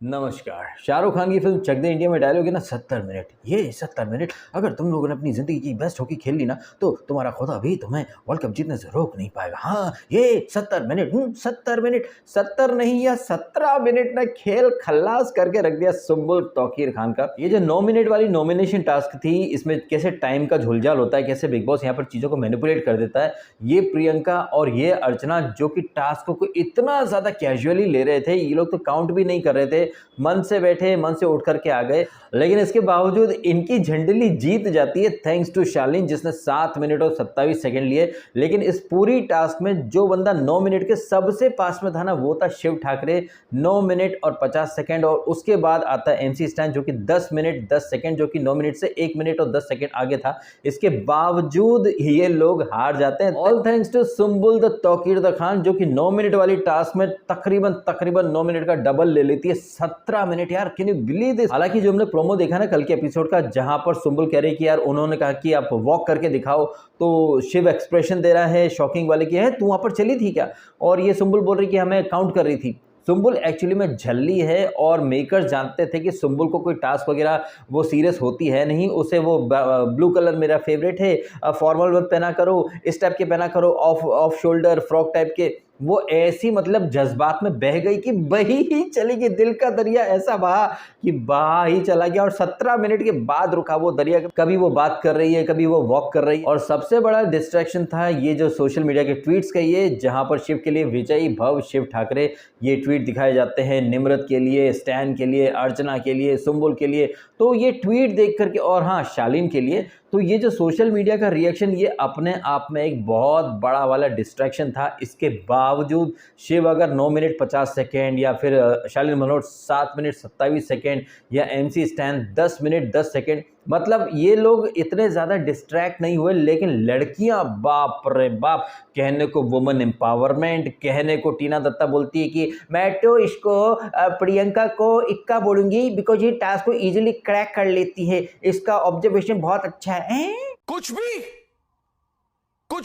नमस्कार। शाहरुख खान की फिल्म चक दे इंडिया में डायलॉग है ना 70 मिनट। ये 70 मिनट अगर तुम लोगों ने अपनी जिंदगी की बेस्ट हॉकी खेल ली ना तो तुम्हारा खुदा भी तुम्हें वर्ल्ड कप जीतने से रोक नहीं पाएगा। हाँ, ये 70 मिनट 70 मिनट 70 नहीं या 17 मिनट ने खेल खल्लास करके रख दिया सुम्बुल तौकीर खान का। ये जो 9 मिनट वाली नॉमिनेशन टास्क थी, इसमें कैसे टाइम का झुलझाल होता है, कैसे बिग बॉस यहाँ पर चीजों को मैनिपुलेट कर देता है। ये प्रियंका और ये अर्चना जो कि टास्क को इतना ज्यादा कैजुअली ले रहे थे, ये लोग तो काउंट भी नहीं कर रहे थे, मन से बैठे मन से उठ करके आ गए। लेकिन इसके बावजूद इनकी झंडली जीत जाती है थैंक्स टू शालीन, जिसने 7 मिनट और 27 सेकंड लिए। लेकिन इस पूरी टास्क में जो बंदा 9 मिनट के सबसे पास में था ना, वो था शिव ठाकरे, 9 मिनट और 50 सेकंड। और उसके बाद आता है एमसी स्टैन जो कि 10 मिनट 10 सेकंड, जो कि 9 मिनट से 1 मिनट और 10 सेकंड आगे था। इसके बावजूद ये लोग हार जाते हैं। All thanks to Sumbul the Tauqeer the Khan, जो कि 9 मिनट वाली टास्क में तकरीबन 9 मिनट का डबल ले लेती है। 17 मिनट यार, कैन यू बिलीव दिस। हालांकि जो हमने प्रोमो देखा ना कल के एपिसोड का, जहां पर सुम्बुल कह रही कि यार, उन्होंने कहा कि आप वॉक करके दिखाओ, तो शिव एक्सप्रेशन दे रहा है शॉकिंग वाले की, है तू वहां पर चली थी क्या? और ये सुम्बुल बोल रही कि हमें काउंट कर रही थी। सुम्बुल एक्चुअली में झल्ली है और मेकर्स जानते थे कि सुम्बुल को कोई टास्क वगैरह वो सीरियस होती है नहीं। उसे वो ब्लू कलर मेरा फेवरेट है, फॉर्मल मत पहना करो, इस टाइप के पहना करो, ऑफ शोल्डर फ्रॉक टाइप के। वो ऐसी मतलब जज्बात में बह गई कि बही ही चली गई। दिल का दरिया ऐसा बहा कि बहा ही चला गया। और 17 मिनट के बाद रुका वो दरिया। कभी वो बात कर रही है, कभी वो वॉक कर रही है। और सबसे बड़ा डिस्ट्रैक्शन था ये जो सोशल मीडिया के ट्वीट्स का, ये जहां पर शिव के लिए विजयी भव शिव ठाकरे ये ट्वीट दिखाए जाते हैं, निम्रत के लिए, स्टैन के लिए, अर्चना के लिए, सुम्बुल के लिए। तो ये ट्वीट देख करके, और हाँ शालीन के लिए, तो ये जो सोशल मीडिया का रिएक्शन, ये अपने आप में एक बहुत बड़ा वाला डिस्ट्रैक्शन था। इसके बावजूद शिव अगर 9 मिनट 50 सेकेंड, या फिर शालीन मनोट 7 मिनट 27 सेकेंड, या एमसी स्टैन 10 मिनट 10 सेकेंड, मतलब ये लोग इतने ज़्यादा डिस्ट्रैक्ट नहीं हुए। लेकिन लड़कियां बाप रे बाप, कहने को वुमेन एम्पावरमेंट, कहने को टीना दत्ता बोलती है कि मैं तो इसको प्रियंका को इक्का बोलूंगी बिकॉज ये टास्क को इजीली क्रैक कर लेती है, इसका ऑब्जर्वेशन बहुत अच्छा है। कुछ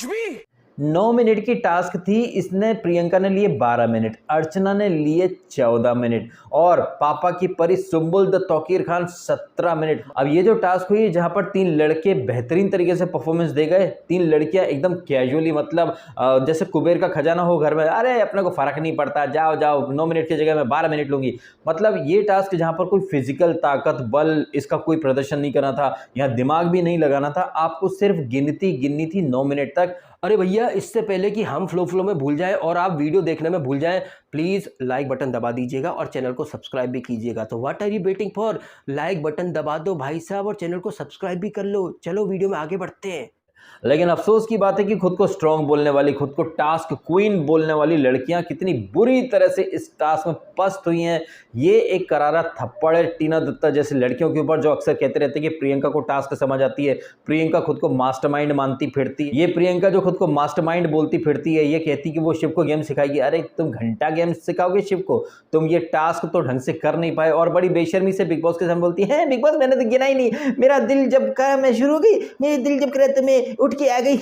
भी 9 मिनट की टास्क थी, इसने प्रियंका ने लिए 12 मिनट, अर्चना ने लिए 14 मिनट, और पापा की परी सुम्बुल द तौकीर खान 17 मिनट। अब ये जो टास्क हुई जहां पर 3 लड़के बेहतरीन तरीके से परफॉर्मेंस दे गए, 3 लड़कियां एकदम कैजुअली, मतलब जैसे कुबेर का खजाना हो घर में, अरे अपने को फर्क नहीं पड़ता, जाओ जाओ 9 मिनट की जगह मैं 12 मिनट लूंगी। मतलब ये टास्क जहां पर कोई फिजिकल ताकत बल इसका कोई प्रदर्शन नहीं करना था, यहाँ दिमाग भी नहीं लगाना था, आपको सिर्फ गिननी थी 9 मिनट तक। अरे भैया, इससे पहले कि हम फ्लो में भूल जाएं और आप वीडियो देखने में भूल जाएं, प्लीज़ लाइक बटन दबा दीजिएगा और चैनल को सब्सक्राइब भी कीजिएगा। तो what are you waiting for? Like button दबा दो भाई साहब और चैनल को सब्सक्राइब भी कर लो। चलो वीडियो में आगे बढ़ते हैं। लेकिन अफसोस की बात है कि खुद को स्ट्रांग बोलने वाली, खुद को टास्क क्वीन बोलने वाली लड़कियां कितनी बुरी तरह से इस टास्क में पस्त हुई हैं। ये एक करारा थप्पड़ है टीना दत्ता जैसी लड़कियों के ऊपर, जो अक्सर कहते रहते हैं कि प्रियंका को टास्क समझ आती है, प्रियंका खुद को मास्टरमाइंड मानती फिरती। ये प्रियंका जो खुद को मास्टरमाइंड बोलती फिरती है, ये कहती कि वो शिव को गेम सिखाएगी। अरे तुम घंटा गेम सिखाओगे शिव को? तुम ये टास्क तो ढंग से कर नहीं पाए। और बड़ी बेशर्मी से बिग बॉस के सामने बोलती है, बिग बॉस मैंने तो गिना ही नहीं, मेरा दिल जब कहा मैं शुरू हो गई, मेरे दिल जब करे तो मैं उठ के आ गई।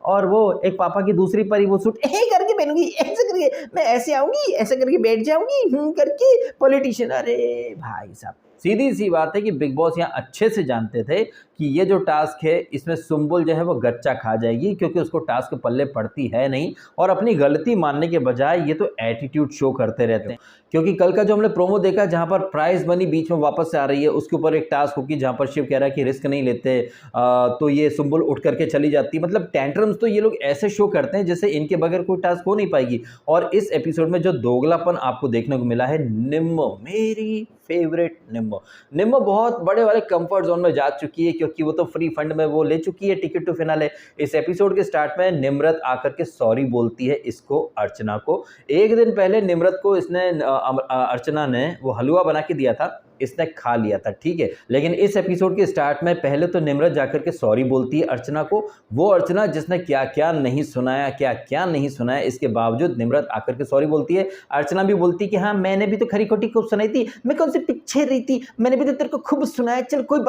और वो एक पापा की दूसरी परी, वो सूट करके पहनूंगी, ऐसे करके मैं ऐसे आऊंगी, ऐसे करके बैठ जाऊंगी करके पॉलिटिशियन। अरे भाई साहब, सीधी सी बात है कि बिग बॉस यहाँ अच्छे से जानते थे कि ये जो टास्क है इसमें सुम्बुल जो है वो गच्चा खा जाएगी, क्योंकि उसको टास्क पल्ले पड़ती है नहीं। और अपनी गलती मानने के बजाय ये तो एटीट्यूड शो करते रहते हैं। क्योंकि कल का जो हमने प्रोमो देखा, जहां पर प्राइज मनी बीच में वापस से आ रही है, उसके ऊपर एक टास्क होगी जहां पर शिव कह रहा है कि रिस्क नहीं लेते, तो ये सुम्बुल उठ करके चली जाती। मतलब टेंट्रम्स तो ये लोग ऐसे शो करते हैं जैसे इनके बगैर कोई टास्क हो नहीं पाएगी। और इस एपिसोड में जो दोगलापन आपको देखने को मिला है, निम्मो, मेरी फेवरेट निम्मो बहुत बड़े वाले कंफर्ट जोन में जा चुकी है, क्योंकि वो तो फ्री फंड में वो ले चुकी है टिकट टू फिनाले। इस एपिसोड के स्टार्ट में निम्रत आकर के सॉरी बोलती है इसको, अर्चना को। एक दिन पहले निम्रत को इसने अर्चना ने वो हलवा बना के दिया था, इसने खा लिया था, ठीक है। लेकिन इस एपिसोड के स्टार्ट में पहले तो निम्रत जाकर के सॉरी बोलती है अर्चना को, वो अर्चना जिसने क्या क्या नहीं सुनाया, क्या क्या नहीं सुनाया, इसके बावजूद निम्रत आकर के सॉरी बोलती है। अर्चना भी बोलती है कि हाँ मैंने भी तो खरी खोटी खूब सुनाई थी, मैं कौन सी पीछे रही थी, मैंने भी तो तेरे को खूब सुनाया, चल कोई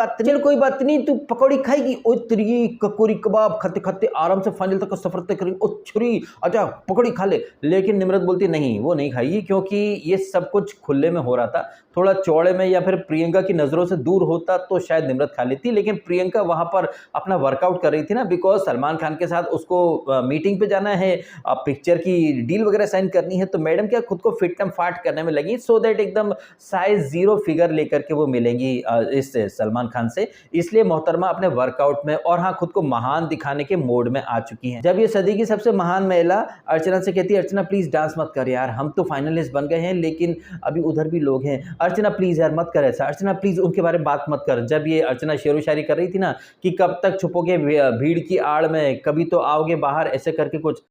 बात नहीं, तू पकौड़ी खाएगी, ओ तेरी ककोरी कबाब खाते खाते आराम से फाइनल तक का सफर तय करेंगे, ओ छुरी आजा पकौड़ी खा ले। लेकिन निम्रत बोलती नहीं, वो नहीं खाएगी, क्योंकि ये सब कुछ खुले में हो रहा था, थोड़ा चौड़े में या फिर प्रियंका की नजरों से दूर होता तो शायद निम्रत खा लेती। लेकिन प्रियंका वहां पर अपना वर्कआउट कर रही थी ना, बिकॉज सलमान खान के साथ उसको मीटिंग पे जाना है, पिक्चर की डील वगैरह साइन करनी है, तो मैडम क्या खुद को फिट एंड फाट करने में लगी, सो दैट एकदम साइज 0 फिगर लेकर के वो मिलेंगी इस सलमान खान से। इसलिए मोहतरमा अपने वर्कआउट में और हाँ खुद को महान दिखाने के मोड में आ चुकी हैं। जब ये सदी की सबसे महान महिला अर्चना से कहती है, अर्चना प्लीज डांस मत कर यार, हम तो फाइनलिस्ट बन गए हैं लेकिन अभी उधर भी लोग हैं, अर्चना प्लीज यार मत कर ऐसा, अर्चना प्लीज उनके बारे में बात मत कर। जब ये अर्चना शेरो शायरी कर रही थी ना कि कब तक छुपोगे भीड़ की आड़ में, कभी तो आओगे बाहर, ऐसे करके कुछ,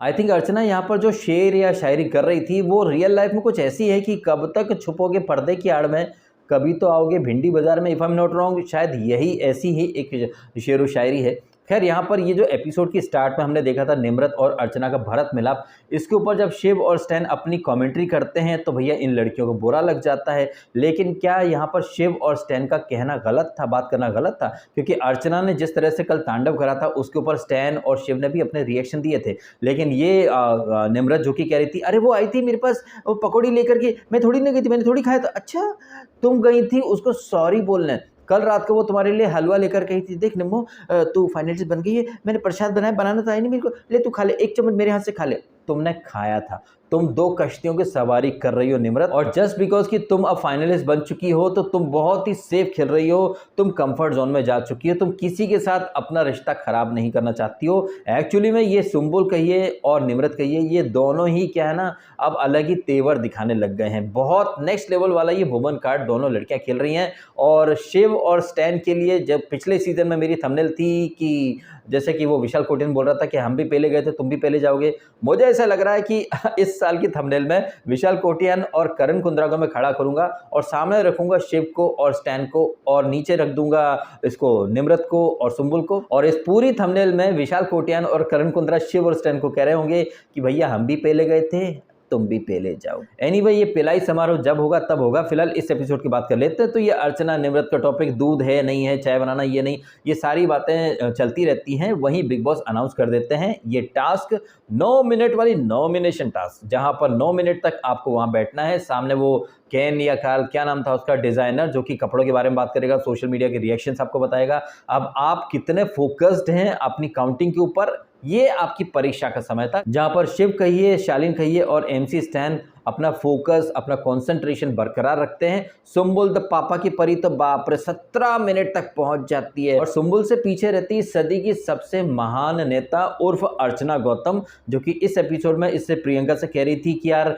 आई थिंक अर्चना यहाँ पर जो शेर या शायरी कर रही थी वो रियल लाइफ में कुछ ऐसी है कि कब तक छुपोगे पर्दे की आड़ में, कभी तो आओगे भिंडी बाजार में, if I am not wrong, शायद यही ऐसी ही एक शेर व शायरी है। खैर यहाँ पर ये जो एपिसोड की स्टार्ट में हमने देखा था निम्रत और अर्चना का भरत मिलाप, इसके ऊपर जब शिव और स्टैन अपनी कमेंट्री करते हैं तो भैया इन लड़कियों को बुरा लग जाता है। लेकिन क्या यहाँ पर शिव और स्टैन का कहना गलत था, बात करना गलत था? क्योंकि अर्चना ने जिस तरह से कल तांडव करा था उसके ऊपर स्टैन और शिव ने भी अपने रिएक्शन दिए थे। लेकिन ये निम्रत जो कि कह रही थी, अरे वो आई थी मेरे पास वो पकौड़ी लेकर के, मैं थोड़ी ना गई थी, मैंने थोड़ी खाया था। अच्छा तुम गई थी उसको सॉरी बोलने, कल रात को वो तुम्हारे लिए हलवा लेकर गई थी, देख निम्मो तू फाइनलिस्ट बन गई है, मैंने प्रसाद बनाया, बनाना तो है नहीं मेरे को, ले तू खा ले, एक चम्मच मेरे हाथ से खा ले। तुमने खाया था, तुम 2 कश्तियों की सवारी कर रही हो निम्रत, और जस्ट बिकॉज कि तुम अब फाइनलिस्ट बन चुकी हो तो तुम बहुत ही सेफ खेल रही हो, तुम कंफर्ट जोन में जा चुकी हो, तुम किसी के साथ अपना रिश्ता खराब नहीं करना चाहती हो। एक्चुअली में ये सुम्बुल कहिए और निम्रत कहिए, ये दोनों ही क्या है ना अब अलग ही तेवर दिखाने लग गए हैं, बहुत नेक्स्ट लेवल वाला ये वुमन कार्ड दोनों लड़कियां खेल रही हैं। और शिव और स्टैन के लिए जब पिछले सीजन में मेरी थंबनेल थी कि जैसे कि वो विशाल कोटिन बोल रहा था कि हम भी पहले गए थे तुम भी पहले जाओगे, मुझे ऐसा लग रहा है कि इस साल की थंबनेल में विशाल कोटियान और करण कुंद्रा को मैं खड़ा करूंगा और सामने रखूंगा शिव को और स्टैन को, और नीचे रख दूंगा इसको निम्रत को और सुम्बुल को, और इस पूरी थंबनेल में विशाल कोटियान और करण कुंद्रा शिव और स्टैन को कह रहे होंगे कि भैया हम भी पहले गए थे, तुम भी पहले जाओ। एनीवे ये पिलाई समारोह जब होगा तब होगा, फिलहाल इस एपिसोड की बात कर लेते हैं। तो ये अर्चना निम्रत का टॉपिक दूध है नहीं है, चाय बनाना ये नहीं, ये सारी बातें चलती रहती हैं। वहीं बिग बॉस अनाउंस कर देते हैं ये टास्क 9 मिनट वाली नॉमिनेशन टास्क, जहां पर 9 मिनट तक आपको वहां बैठना है, सामने वो कैन या खाल क्या नाम था उसका डिजाइनर जो कि कपड़ों के बारे में बात करेगा, सोशल मीडिया के रिएक्शंस आपको बताएगा। अब आप कितने फोकस्ड हैं अपनी काउंटिंग के ऊपर, ये आपकी परीक्षा का समय था, जहां पर शिव कहिए, शालीन कहिए और एमसी स्टैन अपना फोकस, अपना कंसंट्रेशन बरकरार रखते हैं। सुम्बुल द पापा की परी तो बाप रे 17 मिनट तक पहुंच जाती है, और सुम्बुल से पीछे रहती सदी की सबसे महान नेता उर्फ अर्चना गौतम, जो कि इस एपिसोड में इससे प्रियंका से कह रही थी कि यार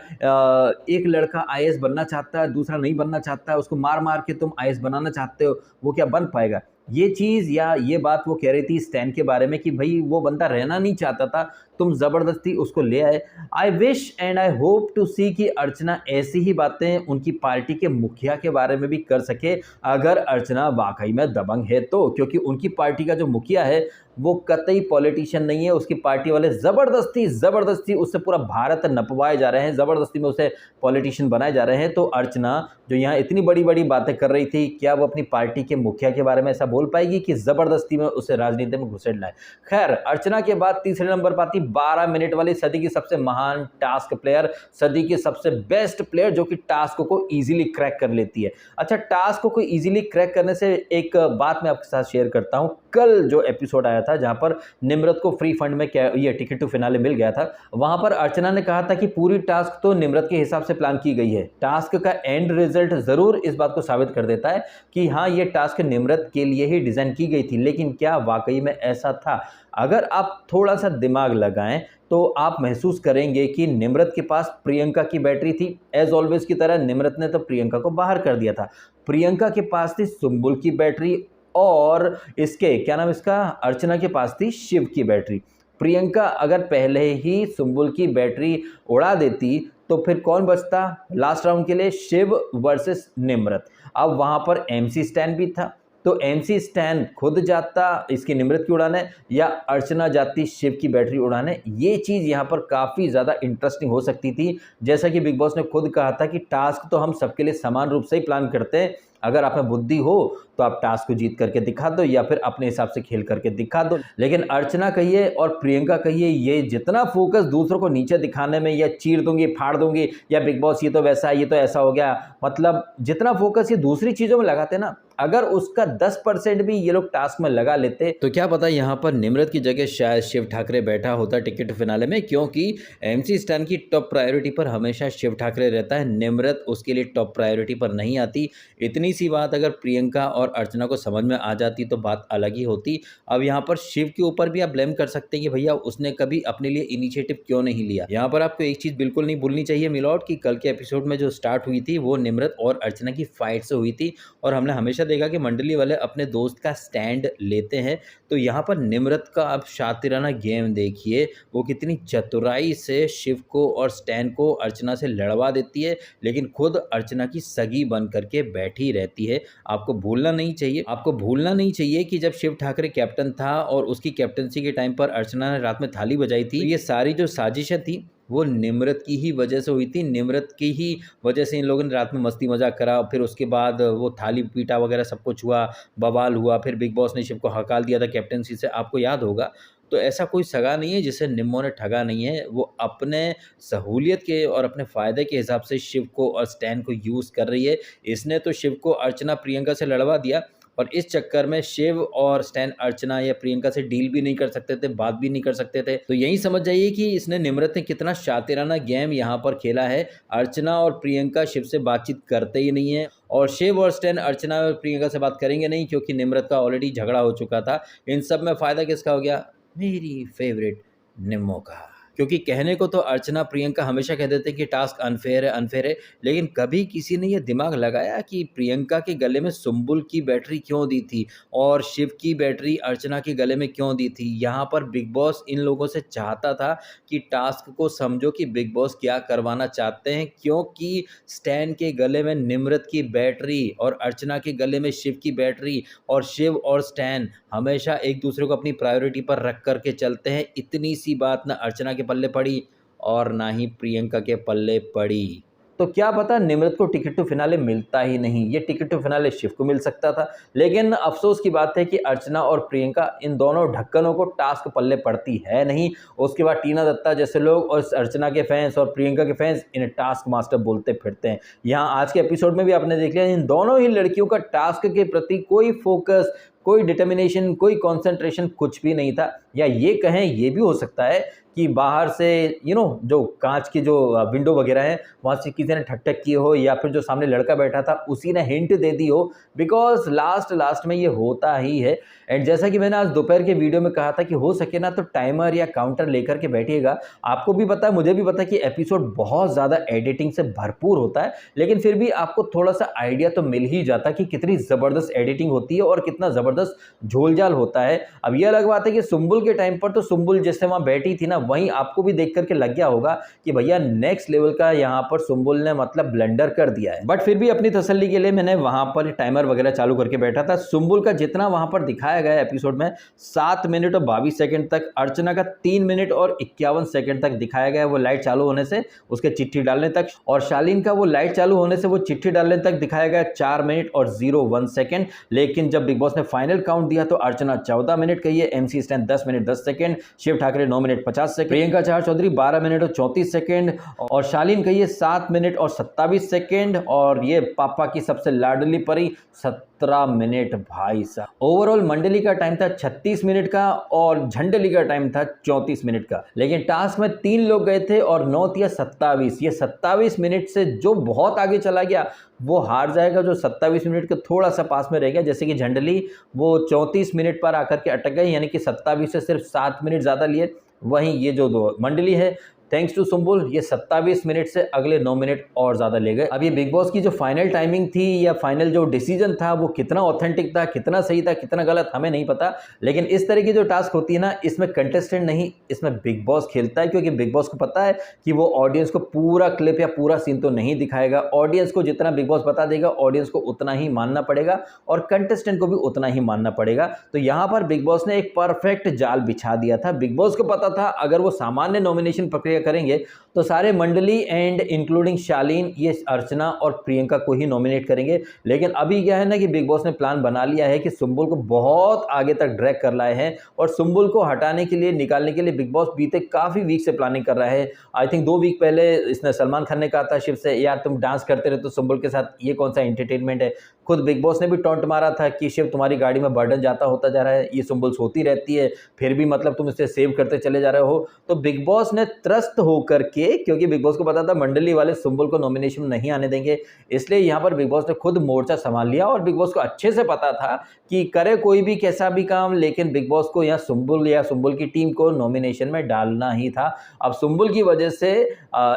एक लड़का आईएएस बनना चाहता है, दूसरा नहीं बनना चाहता है, उसको मार मार के तुम आईएएस बनाना चाहते हो, वो क्या बन पाएगा? ये चीज़ या ये बात वो कह रही थी स्टैन के बारे में कि भाई वो बंदा रहना नहीं चाहता था, तुम ज़बरदस्ती उसको ले आए। I wish and I hope to see कि अर्चना ऐसी ही बातें उनकी पार्टी के मुखिया के बारे में भी कर सके, अगर अर्चना वाकई में दबंग है तो, क्योंकि उनकी पार्टी का जो मुखिया है वो कतई पॉलिटिशियन नहीं है, उसकी पार्टी वाले ज़बरदस्ती उससे पूरा भारत नपवाए जा रहे हैं, ज़बरदस्ती में उसे पॉलिटिशियन बनाए जा रहे हैं। तो अर्चना जो यहाँ इतनी बड़ी बड़ी बातें कर रही थी, क्या वो अपनी पार्टी के मुखिया के बारे में ऐसा बोल पाएगी कि ज़बरदस्ती में उसे राजनीति में घुसेड़ लाए? खैर, अर्चना के बाद तीसरे नंबर पर आती 12 मिनट वाली सदी की सबसे महान टास्क प्लेयर, सदी की सबसे बेस्ट प्लेयर, जो कि टास्क को ईजिली क्रैक कर लेती है। अच्छा, टास्क को ईजिली क्रैक करने से एक बात मैं आपके साथ शेयर करता हूँ। कल जो एपिसोड आया था जहां पर निम्रत को फ्री फंड में ये टिकट टू फिनाले मिल गया था, वहां पर अर्चना ने कहा था कि पूरी टास्क तो निम्रत के हिसाब से प्लान की गई है, टास्क का एंड रिजल्ट जरूर इस बात को साबित कर देता है कि हाँ ये टास्क निम्रत के लिए ही डिजाइन की गई थी। लेकिन क्या वाकई में ऐसा था? अगर आप थोड़ा सा दिमाग लगाएं तो आप महसूस करेंगे कि निम्रत के पास प्रियंका की बैटरी थी, एज ऑलवेज की तरह निम्रत ने तो प्रियंका को बाहर कर दिया था। प्रियंका के पास थी सुम्बुल की बैटरी, और इसके क्या नाम इसका अर्चना के पास थी शिव की बैटरी। प्रियंका अगर पहले ही सुम्बुल की बैटरी उड़ा देती तो फिर कौन बचता लास्ट राउंड के लिए? शिव वर्सेस निम्रत। अब वहां पर MC स्टैन भी था, तो MC स्टैन खुद जाता इसकी निम्रत की उड़ाने या अर्चना जाती शिव की बैटरी उड़ाने। ये चीज़ यहाँ पर काफ़ी ज़्यादा इंटरेस्टिंग हो सकती थी। जैसा कि बिग बॉस ने खुद कहा था कि टास्क तो हम सबके लिए समान रूप से ही प्लान करते हैं, अगर आप में बुद्धि हो तो आप टास्क को जीत करके दिखा दो या फिर अपने हिसाब से खेल करके दिखा दो। लेकिन अर्चना कहिए और प्रियंका कहिए, ये जितना फोकस दूसरों को नीचे दिखाने में या चीर दूंगी फाड़ दूंगी या बिग बॉस ये तो वैसा है ये तो ऐसा हो गया, मतलब जितना फोकस ये दूसरी चीज़ों में लगाते ना, अगर उसका 10% भी ये लोग टास्क में लगा लेते तो क्या पता यहाँ पर निम्रत की जगह शायद शिव ठाकरे बैठा होता टिकट फिनाले में, क्योंकि MC स्टैन की टॉप प्रायोरिटी पर हमेशा शिव ठाकरे रहता है, निम्रत उसके लिए टॉप प्रायोरिटी पर नहीं आती। इतनी सी बात अगर प्रियंका और अर्चना को समझ में आ जाती तो बात अलग ही होती। अब यहाँ पर शिव के ऊपर भी आप ब्लेम कर सकते हैं कि भैया उसने कभी अपने लिए इनिशिएटिव क्यों नहीं लिया। यहाँ पर आपको एक चीज़ बिल्कुल नहीं भूलनी चाहिए मिलॉर्ड कि कल के एपिसोड में जो स्टार्ट हुई थी वो निम्रत और अर्चना की फाइट से हुई थी, और हमने हमेशा देखा कि मंडली वाले अपने दोस्त का स्टैंड लेते हैं। तो यहाँ पर निम्रत का आप शातिराना गेम देखिए, वो कितनी चतुराई से शिव को और स्टैन को अर्चना से लड़वा देती है, लेकिन खुद अर्चना की सगी बन करके बैठी रहती है। आपको भूलना नहीं चाहिए कि जब शिव ठाकरे कैप्टन था और उसकी कैप्टनसी के टाइम पर अर्चना ने रात में थाली बजाई थी, तो ये सारी जो साजिशें थी वो निम्रत की ही वजह से हुई थी। निम्रत की ही वजह से इन लोगों ने रात में मस्ती मजाक करा, फिर उसके बाद वो थाली पीटा वगैरह सब कुछ हुआ, बवाल हुआ, फिर बिग बॉस ने शिव को हकाल दिया था कैप्टनसी से, आपको याद होगा। तो ऐसा कोई सगा नहीं है जिसे निम्मो ने ठगा नहीं है, वो अपने सहूलियत के और अपने फ़ायदे के हिसाब से शिव को और स्टैन को यूज़ कर रही है। इसने तो शिव को अर्चना प्रियंका से लड़वा दिया, और इस चक्कर में शिव और स्टैन अर्चना या प्रियंका से डील भी नहीं कर सकते थे, बात भी नहीं कर सकते थे। तो यही समझ जाइए कि इसने निम्रत ने कितना शातिराना गेम यहाँ पर खेला है। अर्चना और प्रियंका शिव से बातचीत करते ही नहीं है, और शिव और स्टैन अर्चना और प्रियंका से बात करेंगे नहीं, क्योंकि निम्रत का ऑलरेडी झगड़ा हो चुका था। इन सब में फ़ायदा किसका हो गया? मेरी फेवरेट निम्मो का। क्योंकि कहने को तो अर्चना प्रियंका हमेशा कह देते कि टास्क अनफेयर है, लेकिन कभी किसी ने यह दिमाग लगाया कि प्रियंका के गले में सुम्बुल की बैटरी क्यों दी थी और शिव की बैटरी अर्चना के गले में क्यों दी थी? यहाँ पर बिग बॉस इन लोगों से चाहता था कि टास्क को समझो कि बिग बॉस क्या करवाना चाहते हैं, क्योंकि स्टैन के गले में निम्रत की बैटरी और अर्चना के गले में शिव की बैटरी, और शिव और स्टैन हमेशा एक दूसरे को अपनी प्रायोरिटी पर रख करके चलते हैं। इतनी सी बात ना अर्चना के पल्ले पड़ी और ना ही प्रियंका के पल्ले पड़ी। तो क्या पता निम्रत को टिकट टू फिनाले मिलता ही नहीं, ये टिकट टू फिनाले शिव को मिल सकता था। लेकिन अफसोस की बात है कि अर्चना और प्रियंका इन दोनों ढक्कनों को टास्क पल्ले पड़ती है नहीं। उसके बाद टीना दत्ता जैसे लोग और अर्चना के फैंस और प्रियंका के फैंस इन्हें टास्क मास्टर बोलते फिरते हैं। यहाँ आज के एपिसोड में भी आपने देख लिया, इन दोनों ही लड़कियों का टास्क के प्रति कोई फोकस, कोई डिटर्मिनेशन, कोई कॉन्सेंट्रेशन कुछ भी नहीं था। या ये कहें, ये भी हो सकता है कि बाहर से जो कांच की जो विंडो वगैरह है वहाँ से किसी ने ठक ठक की हो, या फिर जो सामने लड़का बैठा था उसी ने हिंट दे दी हो, बिकॉज लास्ट में ये होता ही है। एंड जैसा कि मैंने आज दोपहर के वीडियो में कहा था कि हो सके ना तो टाइमर या काउंटर लेकर के बैठिएगा। आपको भी पता है, मुझे भी पता है कि एपिसोड बहुत ज़्यादा एडिटिंग से भरपूर होता है, लेकिन फिर भी आपको थोड़ा सा आइडिया तो मिल ही जाता कि कितनी ज़बरदस्त एडिटिंग होती है और कितना ज़बरदस्त झोलझाल होता है। अब ये अलग बात है कि सुम्बुल के टाइम पर तो सुम्बुल जैसे वहाँ बैठी थी ना, वहीं आपको भी देख करके लग गया होगा कि भैया नेक्स्ट लेवल का यहाँ पर सुम्बुल ने मतलब ब्लेंडर कर दिया है। बट फिर भी अपनी तसल्ली के लिए मैंने वहाँ पर टाइमर वगैरह चालू करके बैठा था। सुम्बुल का जितना वहाँ पर दिखाया गया एपिसोड में 7 मिनट और 22 सेकंड तक, अर्चना का 3 मिनट और 51 सेकंड तक दिखाया गया, वो लाइट चालू होने से उसके चिट्ठी डालने तक, और शालीन का वो लाइट चालू होने से वो चिट्ठी डालने तक दिखाया गया 4 मिनट और 01 सेकंड। लेकिन जब बिग बॉस ने फाइनल काउंट दिया तो अर्चना 14 मिनट कही है, MC Stan 10 minute 10 second, Shiv Thakare 9 minute 50 second, Priyanka Chahar Choudhary 12 minute और 34 सेकंड, और शालीन कही है 7 मिनट और 27 सेकंड, और ये पापा की सबसे लाडली परी 17 मिनट। भाई साहब, ओवरऑल मंडली का टाइम था 36 मिनट का और झंडली का टाइम था 34 मिनट का। लेकिन टास्क में 3 लोग गए थे और 9 या 27, ये 27 मिनट से जो बहुत आगे चला गया वो हार जाएगा, जो 27 मिनट के थोड़ा सा पास में रह गया। जैसे कि झंडली वो 34 मिनट पर आकर के अटक गए, यानी कि 27 से सिर्फ 7 मिनट ज़्यादा लिए। वहीं ये जो दो मंडली है थैंक्स टू सुम्बुल ये 27 मिनट से अगले 9 मिनट और ज़्यादा ले गए। अब ये बिग बॉस की जो फाइनल टाइमिंग थी या फाइनल जो डिसीजन था वो कितना ऑथेंटिक था, कितना सही था, कितना गलत हमें नहीं पता, लेकिन इस तरह की जो टास्क होती है ना, इसमें कंटेस्टेंट नहीं, इसमें बिग बॉस खेलता है, क्योंकि बिग बॉस को पता है कि वो ऑडियंस को पूरा क्लिप या पूरा सीन तो नहीं दिखाएगा। ऑडियंस को जितना बिग बॉस बता देगा ऑडियंस को उतना ही मानना पड़ेगा और कंटेस्टेंट को भी उतना ही मानना पड़ेगा। तो यहाँ पर बिग बॉस ने एक परफेक्ट जाल बिछा दिया था। बिग बॉस को पता था अगर वो सामान्य नॉमिनेशन प्रक्रिया करेंगे तो सारे मंडली एंड इंक्लूडिंग शालीन, ये अर्चना और प्रियंका को ही नॉमिनेट करेंगे। लेकिन अभी क्या है ना कि बिग बॉस ने प्लान बना लिया है कि सुम्बुल को बहुत आगे तक ड्रैग कर लाए हैं और सुम्बुल को हटाने के लिए, निकालने के लिए बिग बॉस बीते काफ़ी वीक से प्लानिंग कर रहा है। आई थिंक 2 वीक पहले इसने सलमान खान ने कहा था शिव से, यार तुम डांस करते रहे तो सुम्बुल के साथ, ये कौन सा एंटरटेनमेंट है। खुद बिग बॉस ने भी टॉन्ट मारा था कि शिव तुम्हारी गाड़ी में बर्डन जाता होता जा रहा है, ये सुम्बुल सोती रहती है फिर भी मतलब तुम इसे सेव करते चले जा रहे हो। तो बिग बॉस ने त्रस्त होकर के, क्योंकि बिग बॉस को पता था मंडली वाले सुम्बुल को नॉमिनेशन नहीं आने देंगे, इसलिए यहाँ पर बिग बॉस ने खुद मोर्चा संभाल लिया। और बिग बॉस को अच्छे से पता था कि करे कोई भी कैसा भी काम, लेकिन बिग बॉस को यहाँ सुम्बुल या सुम्बुल की टीम को नॉमिनेशन में डालना ही था। अब सुम्बुल की वजह से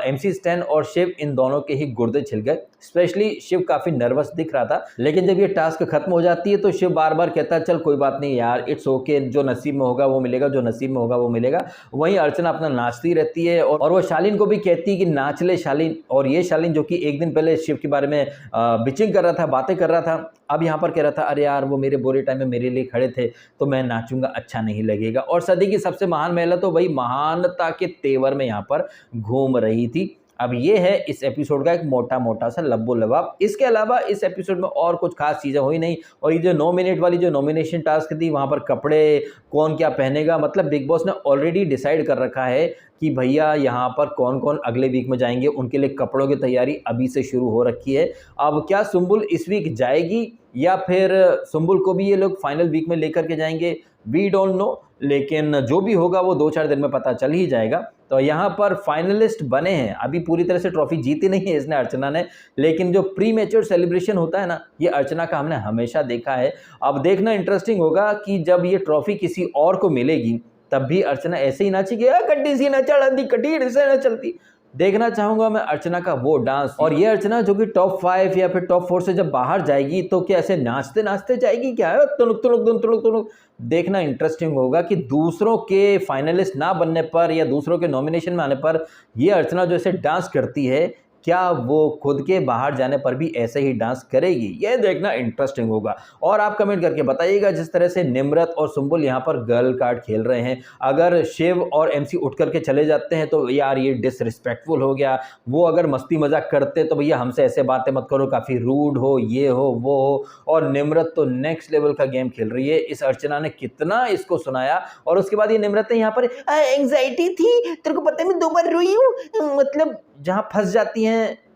MC स्टैन और शिव इन दोनों के ही गुर्दे छिल गए। स्पेशली शिव काफ़ी नर्वस दिख रहा था, लेकिन जब ये टास्क खत्म हो जाती है तो शिव बार बार कहता है चल कोई बात नहीं यार, इट्स ओके, जो नसीब में होगा वो मिलेगा, जो नसीब में होगा वो मिलेगा। वहीं अर्चना अपना नाचती रहती है और वो शालीन को भी कहती है कि नाच ले शालीन। और ये शालीन जो कि एक दिन पहले शिव के बारे में बिचिंग कर रहा था, बातें कर रहा था, अब यहाँ पर कह रहा था अरे यार वो मेरे बुरे टाइम में मेरे लिए खड़े थे तो मैं नाचूंगा, अच्छा नहीं लगेगा। और सदी की सबसे महान महिला तो वही महानता के तेवर में यहाँ पर घूम रही थी। अब ये है इस एपिसोड का एक मोटा मोटा सा लब्बो लबाब। इसके अलावा इस एपिसोड में और कुछ खास चीज़ें हुई नहीं। और ये जो 9 मिनट वाली जो नॉमिनेशन टास्क थी, वहाँ पर कपड़े कौन क्या पहनेगा, मतलब बिग बॉस ने ऑलरेडी डिसाइड कर रखा है कि भैया यहाँ पर कौन कौन अगले वीक में जाएंगे, उनके लिए कपड़ों की तैयारी अभी से शुरू हो रखी है। अब क्या सुम्बुल इस वीक जाएगी या फिर सुम्बुल को भी ये लोग फाइनल वीक में लेकर के जाएंगे, वी डोंट नो, लेकिन जो भी होगा वो 2-4 दिन में पता चल ही जाएगा। तो यहाँ पर फाइनलिस्ट बने हैं, अभी पूरी तरह से ट्रॉफी जीती नहीं है इसने, अर्चना ने, लेकिन जो प्री मैच्योर सेलिब्रेशन होता है ना, ये अर्चना का हमने हमेशा देखा है। अब देखना इंटरेस्टिंग होगा कि जब ये ट्रॉफी किसी और को मिलेगी तब भी अर्चना ऐसे ही नाचेगी, कड्डी सी न चढ़ती, कटीर से न चलती। देखना चाहूंगा मैं अर्चना का वो डांस। और ये अर्चना जो कि टॉप 5 या फिर टॉप 4 से जब बाहर जाएगी तो क्या ऐसे नाचते नाचते जाएगी क्या, तुनुक तुनुक तुनुक तुनुक तुनुक। देखना इंटरेस्टिंग होगा कि दूसरों के फाइनलिस्ट ना बनने पर या दूसरों के नॉमिनेशन में आने पर ये अर्चना जो ऐसे डांस करती है, क्या वो खुद के बाहर जाने पर भी ऐसे ही डांस करेगी, ये देखना इंटरेस्टिंग होगा। और आप कमेंट करके बताइएगा, जिस तरह से निम्रत और सुम्बुल यहाँ पर गर्ल कार्ड खेल रहे हैं, अगर शिव और MC उठ करके चले जाते हैं तो यार ये डिसरिस्पेक्टफुल हो गया। वो अगर मस्ती मजाक करते तो भैया हमसे ऐसे बातें मत करो, काफ़ी रूड हो, ये हो वो हो। और निम्रत तो नेक्स्ट लेवल का गेम खेल रही है। इस अर्चना ने कितना इसको सुनाया और उसके बाद ये निम्रत ने यहाँ पर एंग्जाइटी थी, तेरे को पता है मैं 2 बार रोई हूँ, मतलब जहाँ फंस जाती हैं।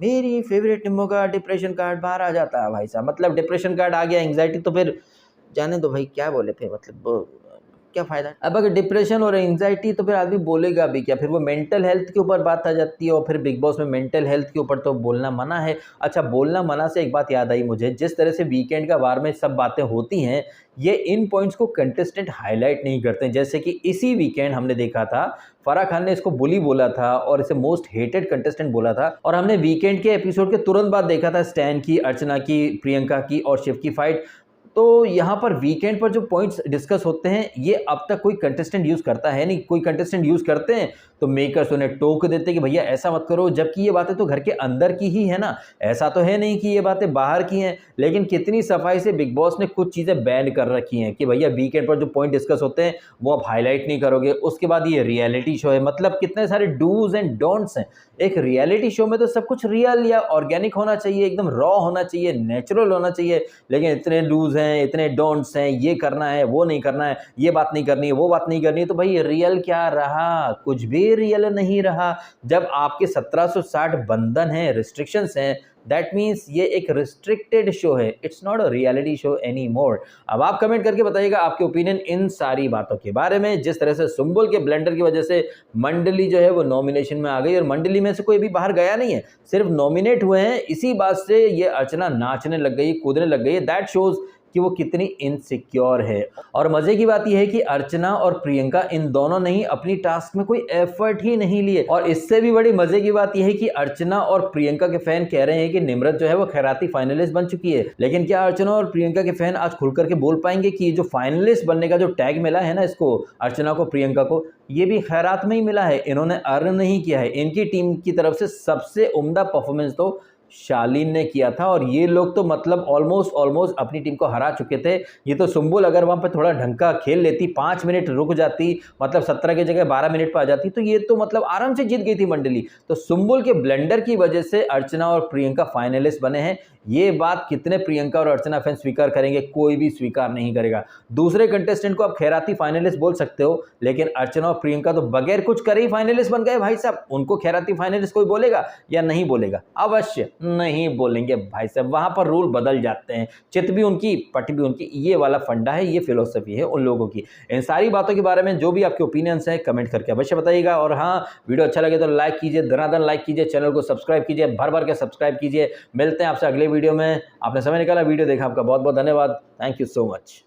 मेरी फेवरेट निम्बो का डिप्रेशन कार्ड बाहर आ जाता है भाई साहब, मतलब डिप्रेशन कार्ड आ गया, एंग्जाइटी तो फिर जाने दो भाई, क्या बोले फिर, मतलब क्या फ़ायदा। अब अगर डिप्रेशन और एंग्जाइटी तो फिर आदमी बोलेगा भी क्या, फिर वो मेंटल हेल्थ के ऊपर बात आ जाती है और फिर बिग बॉस में मेंटल हेल्थ के ऊपर तो बोलना मना है। अच्छा, बोलना मना से एक बात याद आई मुझे, जिस तरह से वीकेंड का वार में सब बातें होती हैं, ये इन पॉइंट्स को कंटेस्टेंट हाईलाइट नहीं करते। जैसे कि इसी वीकेंड हमने देखा था फराह खान ने इसको बुली बोला था और इसे मोस्ट हेटेड कंटेस्टेंट बोला था। और हमने वीकेंड के एपिसोड के तुरंत बाद देखा था स्टैन की, अर्चना की, प्रियंका की और शिव की फाइट। तो यहाँ पर वीकेंड पर जो पॉइंट्स डिस्कस होते हैं ये अब तक कोई कंटेस्टेंट यूज़ करता है नहीं। कोई कंटेस्टेंट यूज़ करते हैं तो मेकर्स उन्हें टोक देते हैं कि भैया ऐसा मत करो, जबकि ये बातें तो घर के अंदर की ही है ना, ऐसा तो है नहीं कि ये बातें बाहर की हैं। लेकिन कितनी सफाई से बिग बॉस ने कुछ चीज़ें बैन कर रखी हैं कि भैया वीकेंड पर जो पॉइंट डिस्कस होते हैं वो आप हाईलाइट नहीं करोगे। उसके बाद ये रियलिटी शो है, मतलब कितने सारे डूज एंड डोंट्स हैं। एक रियलिटी शो में तो सब कुछ रियल या ऑर्गेनिक होना चाहिए, एकदम रॉ होना चाहिए, नेचुरल होना चाहिए, लेकिन इतने डूज हैं, इतने डोंट्स हैं, ये करना है, वो नहीं करना है, ये बात नहीं करनी है, वो बात नहीं करनी है। तो भाई रियल क्या रहा, कुछ भी रियल नहीं रहा। जब आपके 1760 बंधन हैं, रिस्ट्रिक्शंस हैं, दैट मीन्स ये एक रिस्ट्रिक्टेड शो है, it's not a reality show any more. अब आप कमेंट करके बताइएगा आपके ओपिनियन इन सारी बातों के बारे में। जिस तरह से सुम्बुल के ब्लेंडर की वजह से मंडली जो है वो नॉमिनेशन में आ गई और मंडली में से कोई भी बाहर गया नहीं है, सिर्फ नॉमिनेट हुए हैं। इसी बात से ये अर्चना नाचने लग गई, कूदने लग गई। दैट शोज कि वो कितनी इनसिक्योर है। और मजे की बात यह है कि अर्चना और प्रियंका इन दोनों ने ही अपनी टास्क में कोई एफर्ट ही नहीं लिए। और इससे भी बड़ी मजे की बात यह है कि अर्चना और प्रियंका के फैन कह रहे हैं कि निम्रत जो है वो खैराती फाइनलिस्ट बन चुकी है। लेकिन क्या अर्चना और प्रियंका के फैन आज खुल करके बोल पाएंगे कि जो फाइनलिस्ट बनने का जो टैग मिला है ना इसको, अर्चना को, प्रियंका को, ये भी खैरात में ही मिला है, इन्होंने अर्न नहीं किया है। इनकी टीम की तरफ से सबसे उम्दा परफॉर्मेंस तो शालीन ने किया था और ये लोग तो मतलब ऑलमोस्ट अपनी टीम को हरा चुके थे। ये तो सुम्बुल अगर वहां पर थोड़ा ढंग का खेल लेती, 5 मिनट रुक जाती, मतलब 17 की जगह 12 मिनट पर आ जाती, तो ये तो मतलब आराम से जीत गई थी मंडली। तो सुम्बुल के ब्लंडर की वजह से अर्चना और प्रियंका फाइनलिस्ट बने हैं। ये बात कितने प्रियंका और अर्चना फैन स्वीकार करेंगे? कोई भी स्वीकार नहीं करेगा। दूसरे कंटेस्टेंट को आप खैराती फाइनलिस्ट बोल सकते हो, लेकिन अर्चना और प्रियंका तो बगैर कुछ करे ही फाइनलिस्ट बन गए भाई साहब। उनको खैराती फाइनलिस्ट कोई बोलेगा या नहीं बोलेगा? अवश्य नहीं बोलेंगे भाई साहब। वहां पर रूल बदल जाते हैं, चित भी उनकी, पट भी उनकी। ये वाला फंडा है, ये फिलोसफी है उन लोगों की। इन सारी बातों के बारे में जो भी आपके ओपिनियंस हैं कमेंट करके अवश्य बताइएगा। और हाँ, वीडियो अच्छा लगे तो लाइक कीजिए, धनाधन लाइक कीजिए, चैनल को सब्सक्राइब कीजिए, भर भर के सब्सक्राइब कीजिए। मिलते हैं आपसे अगले वीडियो में। आपने समय निकाला, वीडियो देखा, आपका बहुत बहुत धन्यवाद। Thank you so much.